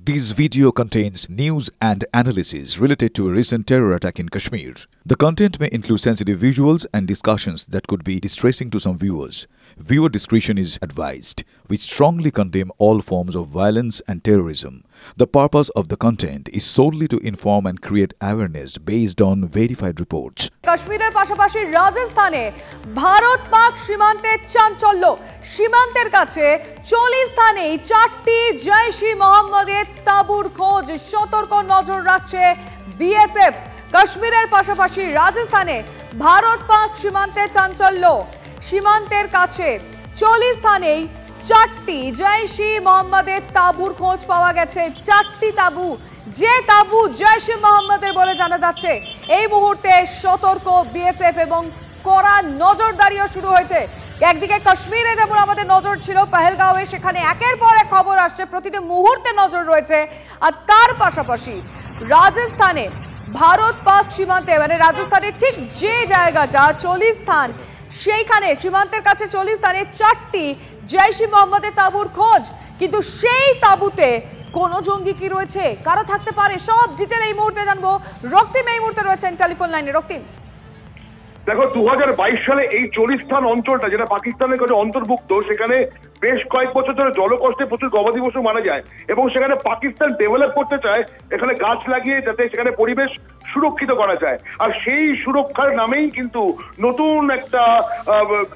This video contains news and analysis related to a recent terror attack in Kashmir. The content may include sensitive visuals and discussions that could be distressing to some viewers. Viewer discretion is advised. We strongly condemn all forms of violence and terrorism. The purpose of the content is solely to inform and create awareness based on verified reports. কাশ্মীরের পাশাপাশি রাজস্থানে ভারত পাক সীমান্তে চাঞ্চল্য। সীমান্তের কাছে 40 স্থানেই 4টি জৈশ-ই মোহাম্মদের তাঁবুর খোঁজ। সতর্ক নজর রাখছে বিএসএফ। কাশ্মীরের পাশাপাশি রাজস্থানে ভারত পাক সীমান্তে চাঞ্চল্য। সীমান্তের কাছে 40 স্থানেই 4টি জৈশ-ই মোহাম্মদের তাঁবুর খোঁজ পাওয়া গেছে। 4টি তাঁবু, যে তাঁবু জৈশ-ই মোহাম্মদের বলে জানা যাচ্ছে। এই মুহূর্তে সতর্ক বিএসএফ এবং কড়া নজরদারিও শুরু হয়েছে। একদিকে কাশ্মীরে যেমন আমাদের নজর ছিল, পেহেলগাঁওয়ে সেখানে একের পর এক খবর আসছে, প্রতিটি মুহূর্তে নজর রয়েছে। আর তার পাশাপাশি রাজস্থানে ভারত পাক সীমান্তে, মানে রাজস্থানের ঠিক যে জায়গাটা 40 স্থান, সেইখানে সীমান্তের কাছে 40 স্থানে 4টি জৈশ-ই মোহাম্মদের তাঁবুর খোঁজ। কিন্তু সেই তাঁবুতে কোন জঙ্গি কি রয়েছে, কারো থাকতে পারে, সব ডিটেল এই মুহূর্তে জানবো। রক্তিম এই মুহূর্তে রয়েছেন টেলিফোন লাইনে। রক্তিম, দেখো 2022 সালে এই 40 স্থান অঞ্চলটা যেটা পাকিস্তানের কাছে অন্তর্ভুক্ত, সেখানে বেশ কয়েক বছর ধরে জলকষ্টে প্রচুর গবাদি পশু মারা যায় এবং সেখানে পাকিস্তান ডেভেলপ করতে চায় এখানে গাছ লাগিয়ে, যাতে সেখানে পরিবেশ সুরক্ষিত করা যায়। আর সেই সুরক্ষার নামেই কিন্তু নতুন একটা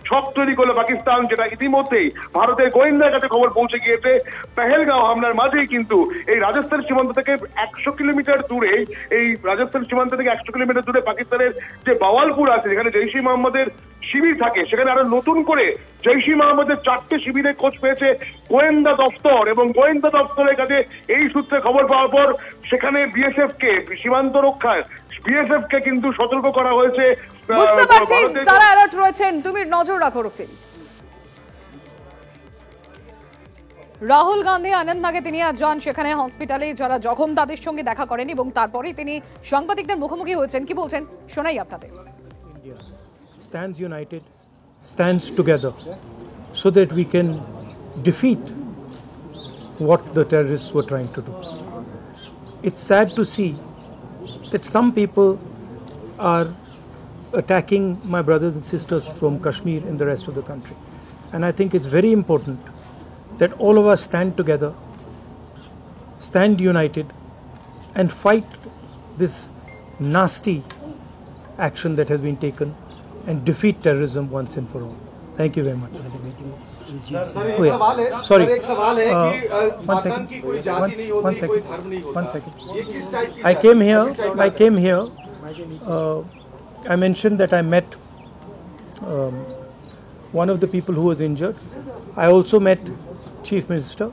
ছক তৈরি করলো পাকিস্তান, যেটা ইতিমধ্যেই ভারতের গোয়েন্দার কাছে খবর পৌঁছে গিয়েছে। পেহেলগাঁও হামলার মাঝেই কিন্তু এই রাজস্থান সীমান্ত থেকে 100 কিলোমিটার দূরে, এই রাজস্থান সীমান্ত থেকে 100 কিলোমিটার দূরে পাকিস্তানের যে বাওয়ালপুর আছে, যেখানে জৈশ-ই মোহাম্মদের শিবির থাকে, সেখানে আরো নতুন করে জৈশ-ই মোহাম্মদের 4টে শিবিরের খোঁজ পেয়েছে গোয়েন্দা দপ্তর। এবং গোয়েন্দা দপ্তরের কাছে এই সূত্রে খবর পাওয়ার পর সেখানে বিএসএফ কে, সীমান্ত রক্ষায় বিএসএফ কে কিন্তু সতর্ক করা হয়েছে। বুঝতে পারছি তারা অ্যালার্ট রয়েছেন, তুমি নজর রাখো রক্তিম। রাহুল গান্ধী আনন্দনাগে তিনি আজ যান সেখানে হসপিটালে যারা জখম তাদের সঙ্গে দেখা করেন এবং তারপরেই তিনি সাংবাদিকদের মুখোমুখি হয়েছেন। কি বলছেন শোনাই আপনাদের। India stands united, stands together so that we can defeat what the terrorists were trying to do. It's sad to see that some people are attacking my brothers and sisters from Kashmir and the rest of the country. And I think it's very important that all of us stand together, stand united, and fight this nasty action that has been taken and defeat terrorism once and for all. Thank you very much. Oh, yeah. Sorry. One second. I came here. I mentioned that I met one of the people who was injured. I also met Chief Minister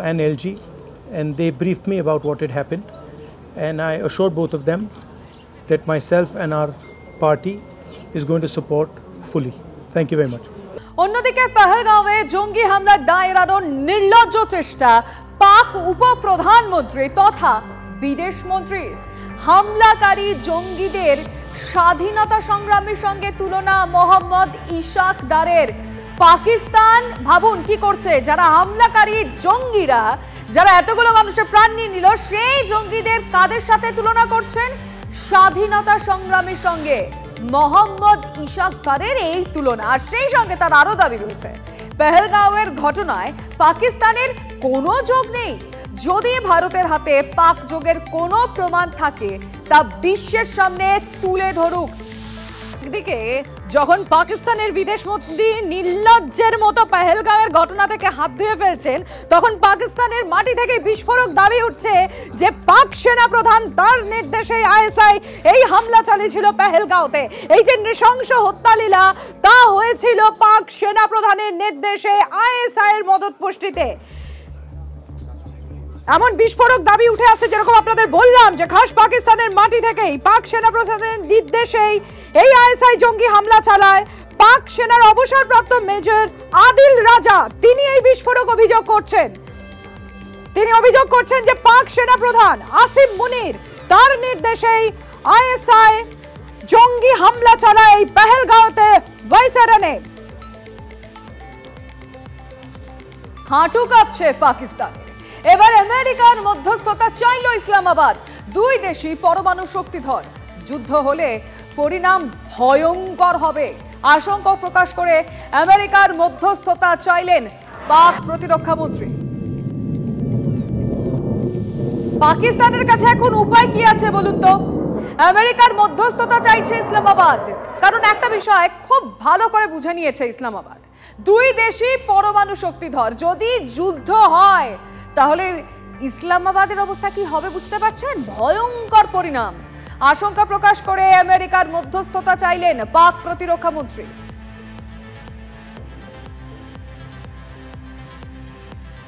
and LG, and they briefed me about what had happened, and I assured both of them that myself and our party is going to support fully. Thank you very much. অন্যদিকে পেহেলগাঁওয়ে জঙ্গি হামলার দায় এড়ানোর নির্লজ্জ চেষ্টা পাক উপপ্রধানমন্ত্রী তথা বিদেশ মন্ত্রীর। হামলাকারী জঙ্গিদের স্বাধীনতা সংগ্রামীর সঙ্গে তুলনা মোহাম্মদ ইশাক দারের। পাকিস্তান ভাবুন কি করছে, যারা হামলাকারী জঙ্গিরা, যারা এতগুলো মানুষের প্রাণ নিয়ে নিল, সেই জঙ্গিদের কাদের সাথে তুলনা করছেন? স্বাধীনতা সংগ্রামীর সঙ্গে মোহাম্মদ ইশাক দারের এই তুলনা। আর সেই সঙ্গে তার আরো দাবি রয়েছে পেহেলগাঁওয়ের ঘটনায় পাকিস্তানের কোনো যোগ নেই। যদি ভারতের হাতে পাক যোগের কোনো প্রমাণ থাকে তা বিশ্বের সামনে তুলে ধরুক। একদিকে যখন পাকিস্তানের বিদেশমন্ত্রী নির্লজ্জের মতো পেহেলগাঁওয়ের ঘটনা থেকে হাত ধুয়ে ফেলছেন, তখন পাকিস্তানের মাটি থেকে বিস্ফোরক দাবি উঠছে যে পাক সেনা প্রধান তার নির্দেশে আইএসআই এই হামলা চালিয়েছিল পেহেলগাঁওতে। এই যে নৃশংস হত্যালীলা, তা হয়েছিল পাক সেনা প্রধানের নির্দেশে আইএসআই এর মদতপুষ্টিতে। এমন বিস্ফোরক দাবি উঠে আছে, যেরকম আপনাদের বললাম যে খাস পাকিস্তানের মাটি থেকেই পাক সেনা প্রধানের নির্দেশেই এই আইএসআই জঙ্গি হামলা চালায়। পাক সেনার অবসরপ্রাপ্ত মেজর আদিল রাজা তিনি এই বিস্ফোরক অভিযোগ করছেন। তিনি অভিযোগ করছেন যে পাক সেনা প্রধান আসিম মুনির তার নির্দেশেই আইএসআই জঙ্গি হামলা চালায় এই পেহেলগাঁওতে ভাইসারানে। হাঁটু কাঁপছে পাকিস্তান। এবার আমেরিকার মধ্যস্থতা চাইল ইসলামাবাদ। দুই দেশই পরমাণু শক্তিধর, যুদ্ধ হলে পরিণাম ভয়ঙ্কর হবে আশঙ্কা প্রকাশ করে আমেরিকার মধ্যস্থতা চাইলেন পাক প্রতিরক্ষা মন্ত্রী। পাকিস্তানের কাছে এখন উপায় কি আছে বলুন তো? আমেরিকার মধ্যস্থতা চাইছে ইসলামাবাদ, কারণ একটা বিষয় খুব ভালো করে বুঝে নিয়েছে ইসলামাবাদ, দুই দেশই পরমাণু শক্তিধর। যদি যুদ্ধ হয় তাহলে ইসলামাবাদের অবস্থা কি হবে বুঝতে পারছেন? ভয়ঙ্কর পরিণাম। আশঙ্কা প্রকাশ করে আমেরিকার মধ্যস্থতা চাইলেন পাক প্রতিরক্ষা মন্ত্রী।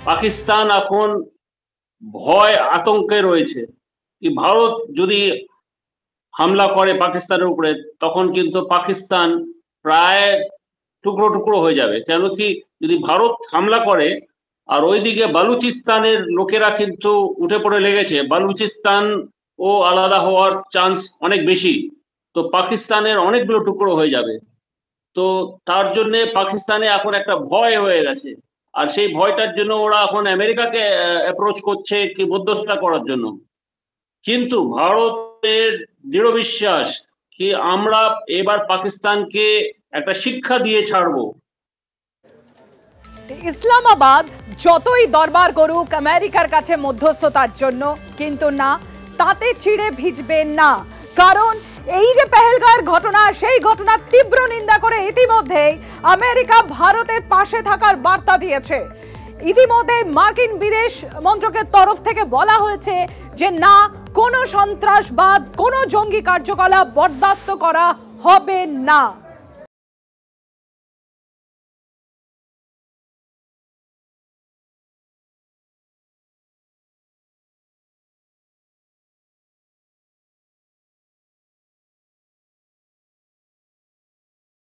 পাকিস্তান এখন ভয় আতঙ্কে রয়েছে কি ভারত যদি হামলা করে পাকিস্তানের উপরে, তখন কিন্তু পাকিস্তান প্রায় টুকরো টুকরো হয়ে যাবে। কেন কি, যদি ভারত হামলা করে আর ওইদিকে বালুচিস্তানের লোকেরা কিন্তু উঠে পড়ে লেগেছে, বালুচিস্তান ও আলাদা হওয়ার চান্স অনেক বেশি, তো পাকিস্তানের অনেকগুলো টুকরো হয়ে যাবে। তো তার জন্যে পাকিস্তানে এখন একটা ভয় হয়ে গেছে, আর সেই ভয়টার জন্য ওরা এখন আমেরিকাকে অ্যাপ্রোচ করছে কি মধ্যস্থতা করার জন্য। কিন্তু ভারতের দৃঢ় বিশ্বাস কি আমরা এবার পাকিস্তানকে একটা শিক্ষা দিয়ে ছাড়বো। ইসলামাবাদ যতই দরবার করুক আমেরিকার কাছে মধ্যস্থতার জন্য, কিন্তু না, তাতে ছিঁড়ে ভিজবে না। কারণ এই যে পেহেলগাঁওয়ের ঘটনা, সেই ঘটনার তীব্র নিন্দা করে ইতিমধ্যেই আমেরিকা ভারতের পাশে থাকার বার্তা দিয়েছে। ইতিমধ্যে মার্কিন বিদেশ মন্ত্রকের তরফ থেকে বলা হয়েছে যে না, কোনো সন্ত্রাসবাদ, কোনো জঙ্গি কার্যকলাপ বরদাস্ত করা হবে না।